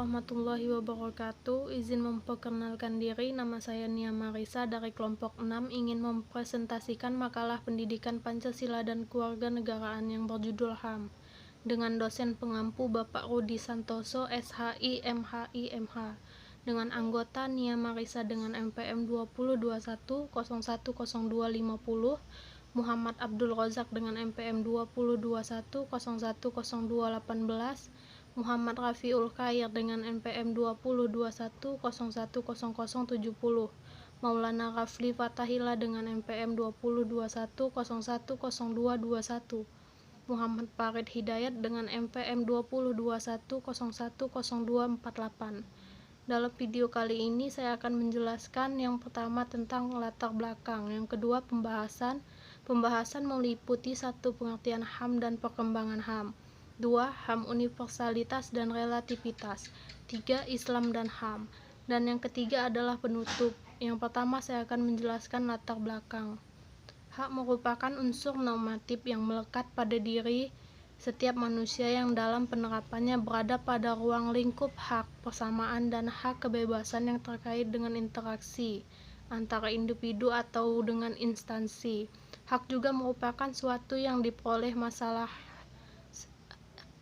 warahmatullahi wabarakatuh. Izin memperkenalkan diri, nama saya Nia Marisa dari kelompok 6 ingin mempresentasikan makalah pendidikan Pancasila dan Kewarganegaraan yang berjudul HAM dengan dosen pengampu Bapak Rudi Santoso, SHI, MHI, MH, dengan anggota Nia Marisa dengan MPM 2021010250, Muhammad Abdul Rozak dengan MPM 2021010218, Muhammad Rafiul Khair dengan NPM 2021010070, Maulana Rafli Fatahila dengan NPM 2021010221, Muhammad Farid Hidayat dengan NPM 2021010248. Dalam video kali ini saya akan menjelaskan yang pertama tentang latar belakang, yang kedua pembahasan meliputi 1. Pengertian HAM dan perkembangan HAM, 2. HAM universalitas dan relativitas, 3. Islam dan HAM, dan yang ketiga adalah penutup. Yang pertama saya akan menjelaskan latar belakang. Hak merupakan unsur normatif yang melekat pada diri setiap manusia yang dalam penerapannya berada pada ruang lingkup hak persamaan dan hak kebebasan yang terkait dengan interaksi antara individu atau dengan instansi. Hak juga merupakan suatu yang diperoleh masalah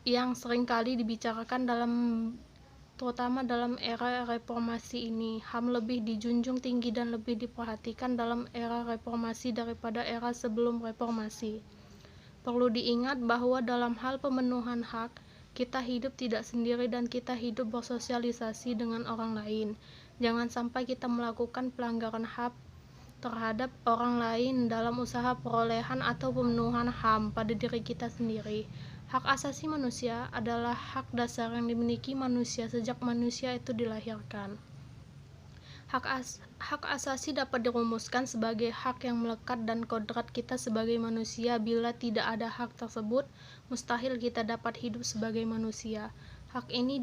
yang seringkali dibicarakan terutama dalam era reformasi ini. HAM lebih dijunjung tinggi dan lebih diperhatikan dalam era reformasi daripada era sebelum reformasi. Perlu diingat bahwa dalam hal pemenuhan hak, kita hidup tidak sendiri dan kita hidup bersosialisasi dengan orang lain. Jangan sampai kita melakukan pelanggaran hak terhadap orang lain dalam usaha perolehan atau pemenuhan HAM pada diri kita sendiri. Hak asasi manusia adalah hak dasar yang dimiliki manusia sejak manusia itu dilahirkan. Hak asasi dapat dirumuskan sebagai hak yang melekat dan kodrat kita sebagai manusia. Bila tidak ada hak tersebut, mustahil kita dapat hidup sebagai manusia. Hak ini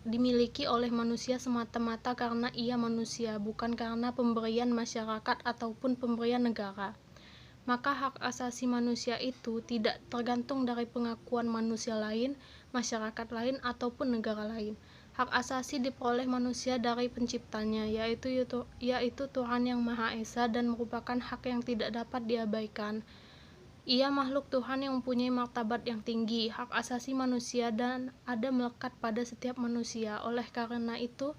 dimiliki oleh manusia semata-mata karena ia manusia, bukan karena pemberian masyarakat ataupun pemberian negara. Maka hak asasi manusia itu tidak tergantung dari pengakuan manusia lain, masyarakat lain, ataupun negara lain. Hak asasi diperoleh manusia dari penciptanya, yaitu Tuhan Yang Maha Esa, dan merupakan hak yang tidak dapat diabaikan. Ia makhluk Tuhan yang mempunyai martabat yang tinggi. Hak asasi manusia dan ada melekat pada setiap manusia. Oleh karena itu,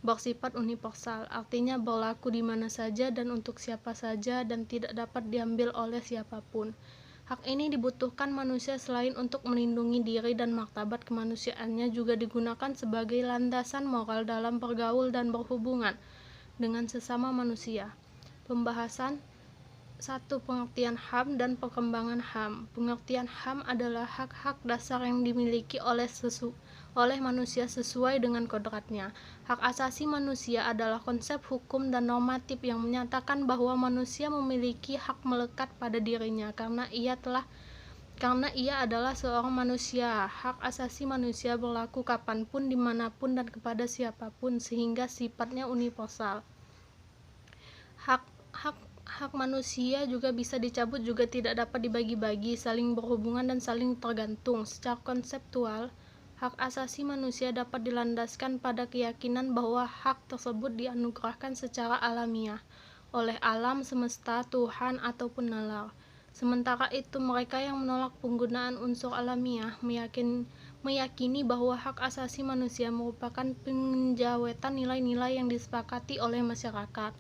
bersifat universal, artinya berlaku di mana saja dan untuk siapa saja dan tidak dapat diambil oleh siapapun. Hak ini dibutuhkan manusia selain untuk melindungi diri dan martabat kemanusiaannya, juga digunakan sebagai landasan moral dalam bergaul dan berhubungan dengan sesama manusia. Pembahasan 1. Pengertian HAM dan perkembangan HAM. Pengertian HAM adalah hak-hak dasar yang dimiliki oleh manusia sesuai dengan kodratnya. Hak asasi manusia adalah konsep hukum dan normatif yang menyatakan bahwa manusia memiliki hak melekat pada dirinya karena ia adalah seorang manusia. Hak asasi manusia berlaku kapanpun, dimanapun, dan kepada siapapun, sehingga sifatnya universal. Hak manusia juga bisa dicabut, juga tidak dapat dibagi-bagi, saling berhubungan dan saling tergantung. Secara konseptual, hak asasi manusia dapat dilandaskan pada keyakinan bahwa hak tersebut dianugerahkan secara alamiah oleh alam semesta, Tuhan, ataupun nalar. Sementara itu, mereka yang menolak penggunaan unsur alamiah meyakini bahwa hak asasi manusia merupakan penjawetan nilai-nilai yang disepakati oleh masyarakat.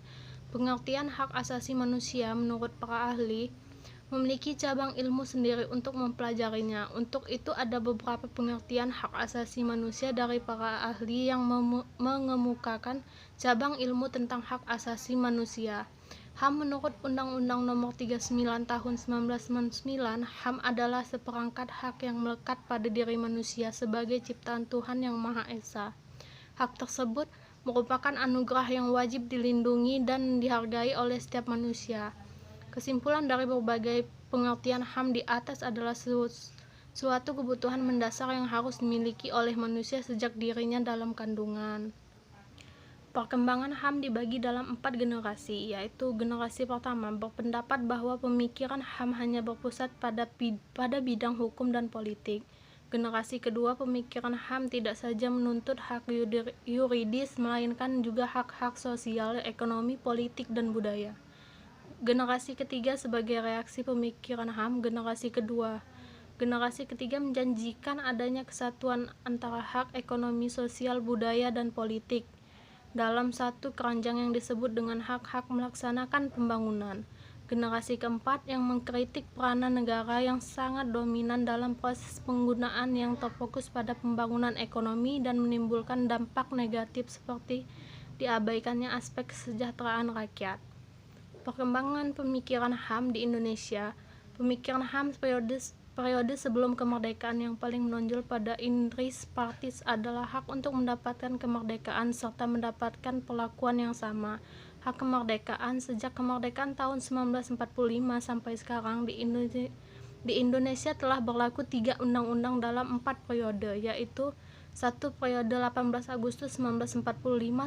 Pengertian hak asasi manusia menurut para ahli memiliki cabang ilmu sendiri untuk mempelajarinya. Untuk itu ada beberapa pengertian hak asasi manusia dari para ahli yang mengemukakan cabang ilmu tentang hak asasi manusia. HAM menurut Undang-Undang Nomor 39 Tahun 1999, HAM adalah seperangkat hak yang melekat pada diri manusia sebagai ciptaan Tuhan Yang Maha Esa. Hak tersebut merupakan anugerah yang wajib dilindungi dan dihargai oleh setiap manusia. Kesimpulan dari berbagai pengertian HAM di atas adalah suatu kebutuhan mendasar yang harus dimiliki oleh manusia sejak dirinya dalam kandungan. Perkembangan HAM dibagi dalam 4 generasi, yaitu generasi pertama berpendapat bahwa pemikiran HAM hanya berpusat pada bidang hukum dan politik. Generasi kedua pemikiran HAM tidak saja menuntut hak yuridis, melainkan juga hak-hak sosial, ekonomi, politik, dan budaya. Generasi ketiga sebagai reaksi pemikiran HAM, generasi kedua. Generasi ketiga menjanjikan adanya kesatuan antara hak ekonomi, sosial, budaya, dan politik dalam satu keranjang yang disebut dengan hak-hak melaksanakan pembangunan. Generasi keempat yang mengkritik peranan negara yang sangat dominan dalam proses penggunaan yang terfokus pada pembangunan ekonomi dan menimbulkan dampak negatif seperti diabaikannya aspek kesejahteraan rakyat. Perkembangan pemikiran HAM di Indonesia. Pemikiran HAM periode sebelum kemerdekaan yang paling menonjol pada Inggris Partis adalah hak untuk mendapatkan kemerdekaan serta mendapatkan perlakuan yang sama. Hak kemerdekaan sejak kemerdekaan tahun 1945 sampai sekarang di Indonesia telah berlaku 3 undang-undang dalam 4 periode, yaitu 1 periode 18 Agustus 1945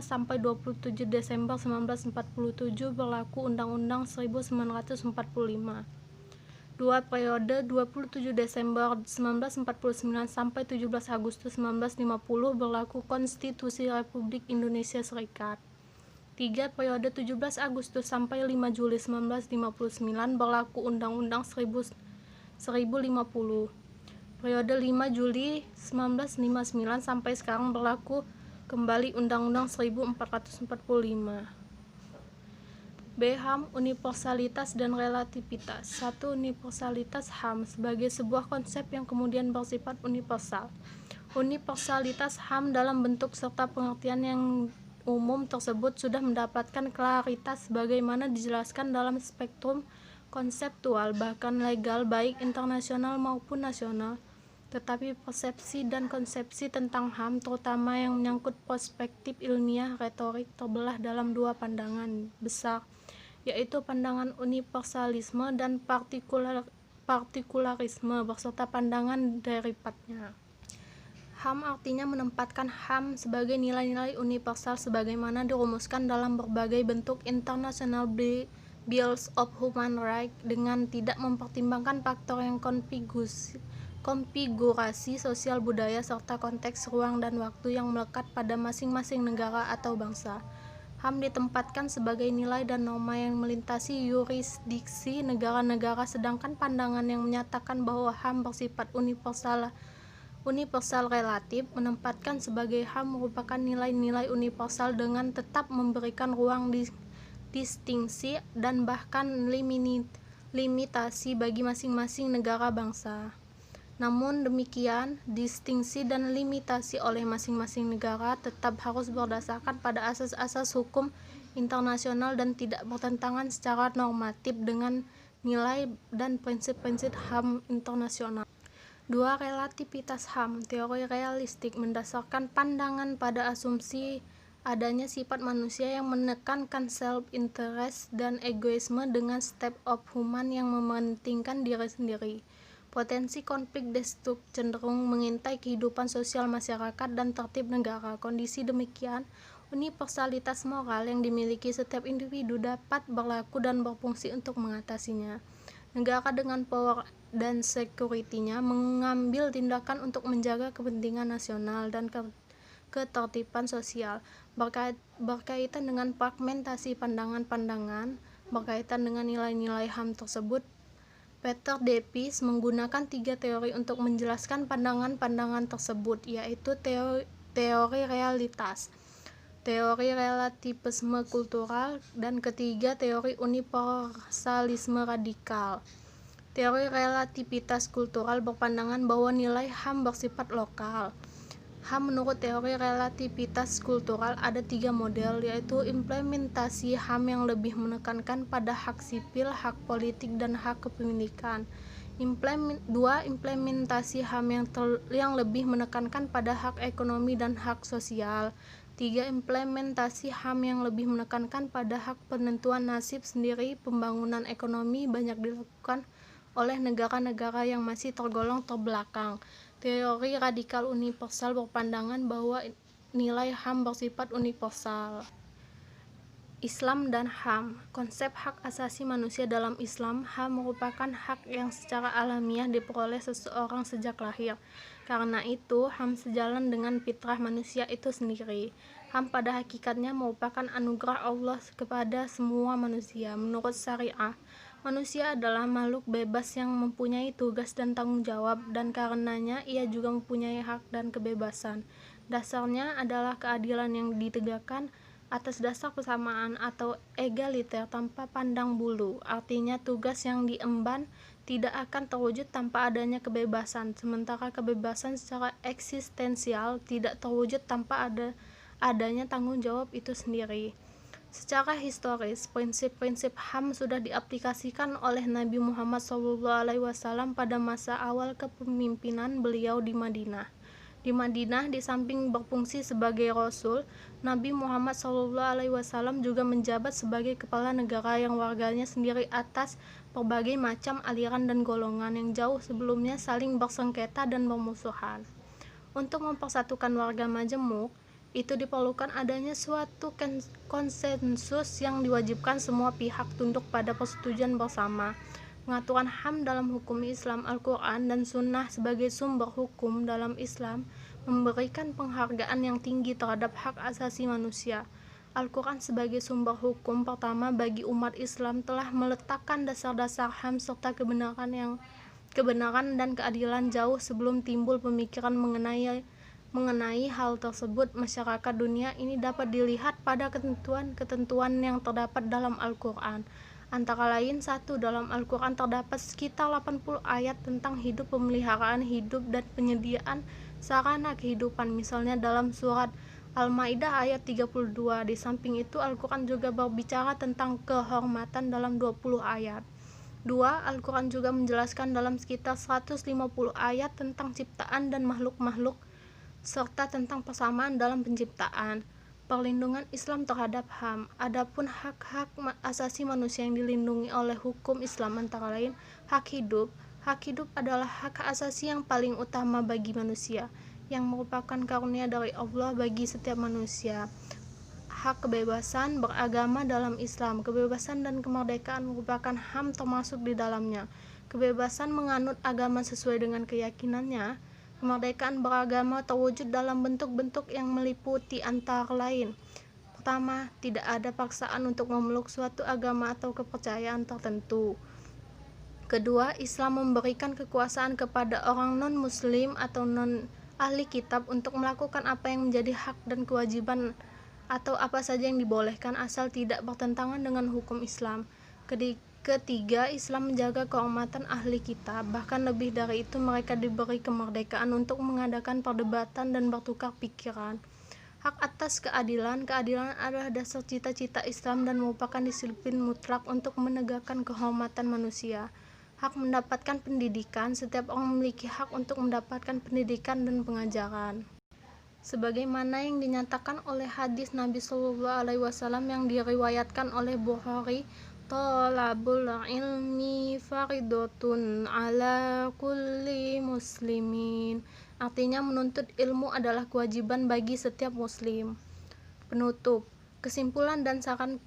sampai 27 Desember 1947 berlaku Undang-Undang 1945. 2 periode 27 Desember 1949 sampai 17 Agustus 1950 berlaku Konstitusi Republik Indonesia Serikat. 3 periode 17 Agustus sampai 5 Juli 1959 berlaku Undang-Undang 1050. Periode 5 Juli 1959 sampai sekarang berlaku kembali Undang-Undang 1445. B. HAM, universalitas dan relativitas. 1. Universalitas HAM sebagai sebuah konsep yang kemudian bersifat universal. Universalitas HAM dalam bentuk serta pengertian yang umum tersebut sudah mendapatkan klaritas sebagaimana dijelaskan dalam spektrum konseptual bahkan legal baik internasional maupun nasional. Tetapi persepsi dan konsepsi tentang HAM terutama yang menyangkut perspektif ilmiah retorik terbelah dalam 2 pandangan besar, yaitu pandangan universalisme dan partikularisme beserta pandangan derivatnya. HAM artinya menempatkan HAM sebagai nilai-nilai universal sebagaimana dirumuskan dalam berbagai bentuk International Bills of Human Rights dengan tidak mempertimbangkan faktor yang konfigurasi sosial budaya serta konteks ruang dan waktu yang melekat pada masing-masing negara atau bangsa. HAM ditempatkan sebagai nilai dan norma yang melintasi yurisdiksi negara-negara, sedangkan pandangan yang menyatakan bahwa HAM bersifat universal relatif menempatkan sebagai HAM merupakan nilai-nilai universal dengan tetap memberikan ruang distingsi dan bahkan limitasi bagi masing-masing negara bangsa. Namun demikian, distingsi dan limitasi oleh masing-masing negara tetap harus berdasarkan pada asas-asas hukum internasional dan tidak bertentangan secara normatif dengan nilai dan prinsip-prinsip HAM internasional. 2. Relativitas HAM. Teori realistik mendasarkan pandangan pada asumsi adanya sifat manusia yang menekankan self-interest dan egoisme dengan state of human yang mementingkan diri sendiri. Potensi konflik destruktif cenderung mengintai kehidupan sosial masyarakat dan tertib negara. Kondisi demikian, universalitas moral yang dimiliki setiap individu dapat berlaku dan berfungsi untuk mengatasinya. Negara dengan power dan security-nya mengambil tindakan untuk menjaga kepentingan nasional dan ketertiban sosial. Berkaitan dengan fragmentasi pandangan-pandangan berkaitan dengan nilai-nilai HAM tersebut, Peter Davies menggunakan 3 teori untuk menjelaskan pandangan-pandangan tersebut, yaitu teori realitas, teori relativisme kultural, dan ketiga teori universalisme radikal. Teori relativitas kultural berpandangan bahwa nilai HAM bersifat lokal. HAM menurut teori relativitas kultural ada 3 model, yaitu implementasi HAM yang lebih menekankan pada hak sipil, hak politik, dan hak kepemilikan. 2. Implementasi HAM yang lebih menekankan pada hak ekonomi dan hak sosial. 3. Implementasi HAM yang lebih menekankan pada hak penentuan nasib sendiri. Pembangunan ekonomi banyak dilakukan oleh negara-negara yang masih tergolong terbelakang. Teori radikal universal berpandangan bahwa nilai HAM bersifat universal. Islam dan HAM. Konsep hak asasi manusia dalam Islam, HAM merupakan hak yang secara alamiah diperoleh seseorang sejak lahir. Karena itu, HAM sejalan dengan fitrah manusia itu sendiri. HAM pada hakikatnya merupakan anugerah Allah kepada semua manusia. Menurut syariah, manusia adalah makhluk bebas yang mempunyai tugas dan tanggung jawab, dan karenanya ia juga mempunyai hak dan kebebasan. Dasarnya adalah keadilan yang ditegakkan atas dasar persamaan atau egaliter tanpa pandang bulu. Artinya tugas yang diemban tidak akan terwujud tanpa adanya kebebasan, sementara kebebasan secara eksistensial tidak terwujud tanpa adanya tanggung jawab itu sendiri. Secara historis, prinsip-prinsip HAM sudah diaplikasikan oleh Nabi Muhammad SAW pada masa awal kepemimpinan beliau di Madinah. Di Madinah, di samping berfungsi sebagai Rasul, Nabi Muhammad SAW juga menjabat sebagai kepala negara yang warganya sendiri atas berbagai macam aliran dan golongan yang jauh sebelumnya saling bersengketa dan bermusuhan. Untuk mempersatukan warga majemuk, itu diperlukan adanya suatu konsensus yang diwajibkan semua pihak tunduk pada persetujuan bersama. Pengaturan HAM dalam hukum Islam, Al-Quran, dan Sunnah sebagai sumber hukum dalam Islam memberikan penghargaan yang tinggi terhadap hak asasi manusia. Al-Quran sebagai sumber hukum pertama bagi umat Islam telah meletakkan dasar-dasar HAM serta kebenaran dan keadilan jauh sebelum timbul pemikiran mengenai hal tersebut. Masyarakat dunia ini dapat dilihat pada ketentuan-ketentuan yang terdapat dalam Al-Quran. Antara lain, dalam Al-Quran terdapat sekitar 80 ayat tentang hidup, pemeliharaan hidup, dan penyediaan sarana kehidupan, misalnya dalam surat Al-Maidah ayat 32. Di samping itu, Al-Quran juga berbicara tentang kehormatan dalam 20 ayat. 2. Al-Quran juga menjelaskan dalam sekitar 150 ayat tentang ciptaan dan makhluk-makhluk, serta tentang persamaan dalam penciptaan. Perlindungan Islam terhadap HAM. Adapun hak-hak asasi manusia yang dilindungi oleh hukum Islam antara lain hak hidup. Hak hidup adalah hak asasi yang paling utama bagi manusia, yang merupakan karunia dari Allah bagi setiap manusia. Hak kebebasan beragama dalam Islam. Kebebasan dan kemerdekaan merupakan HAM termasuk di dalamnya. Kebebasan menganut agama sesuai dengan keyakinannya. Kemerdekaan beragama terwujud dalam bentuk-bentuk yang meliputi antara lain: pertama, tidak ada paksaan untuk memeluk suatu agama atau kepercayaan tertentu. Kedua, Islam memberikan kekuasaan kepada orang non-muslim atau non-ahli kitab untuk melakukan apa yang menjadi hak dan kewajiban atau apa saja yang dibolehkan asal tidak bertentangan dengan hukum Islam. Ketiga, Islam menjaga kehormatan ahli kitab. Bahkan lebih dari itu, mereka diberi kemerdekaan untuk mengadakan perdebatan dan bertukar pikiran. Hak atas keadilan. Keadilan adalah dasar cita-cita Islam dan merupakan disiplin mutlak untuk menegakkan kehormatan manusia. Hak mendapatkan pendidikan. Setiap orang memiliki hak untuk mendapatkan pendidikan dan pengajaran. Sebagaimana yang dinyatakan oleh hadis Nabi SAW yang diriwayatkan oleh Bukhari, Thalabul ilmi faridotun ala kulli muslimin. Artinya, menuntut ilmu adalah kewajiban bagi setiap muslim. Penutup. Kesimpulan dan saran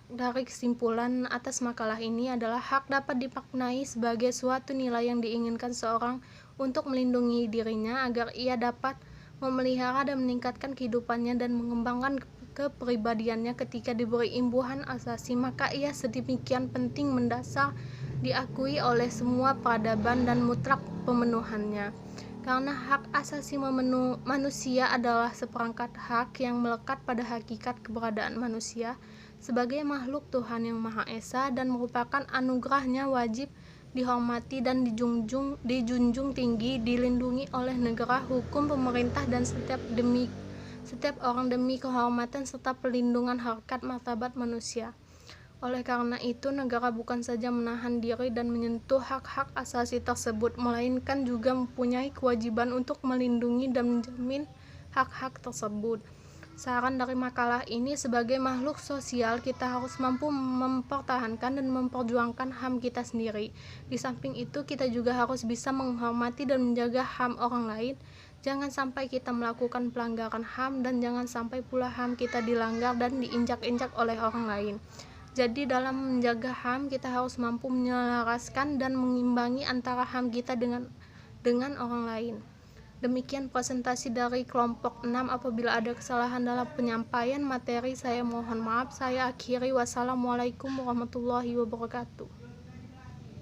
dari kesimpulan atas makalah ini adalah hak dapat dimaknai sebagai suatu nilai yang diinginkan seorang untuk melindungi dirinya agar ia dapat memelihara dan meningkatkan kehidupannya dan mengembangkan kepribadiannya. Ketika diberi imbuhan asasi, maka ia sedemikian penting mendasar, diakui oleh semua peradaban dan mutlak pemenuhannya. Karena hak asasi manusia adalah seperangkat hak yang melekat pada hakikat keberadaan manusia sebagai makhluk Tuhan yang Maha Esa dan merupakan anugerahnya, wajib dihormati dan dijunjung tinggi, dilindungi oleh negara, hukum, pemerintah, dan setiap orang demi kehormatan serta perlindungan harkat martabat manusia. Oleh karena itu, negara bukan saja menahan diri dan menyentuh hak-hak asasi tersebut, melainkan juga mempunyai kewajiban untuk melindungi dan menjamin hak-hak tersebut. Saran dari makalah ini, sebagai makhluk sosial, kita harus mampu mempertahankan dan memperjuangkan HAM kita sendiri. Di samping itu, kita juga harus bisa menghormati dan menjaga HAM orang lain. Jangan sampai kita melakukan pelanggaran HAM, dan jangan sampai pula HAM kita dilanggar dan diinjak-injak oleh orang lain. Jadi dalam menjaga HAM kita harus mampu menyelaraskan dan mengimbangi antara HAM kita dengan orang lain. Demikian presentasi dari kelompok 6. Apabila ada kesalahan dalam penyampaian materi, saya mohon maaf. Saya akhiri. Wassalamualaikum warahmatullahi wabarakatuh.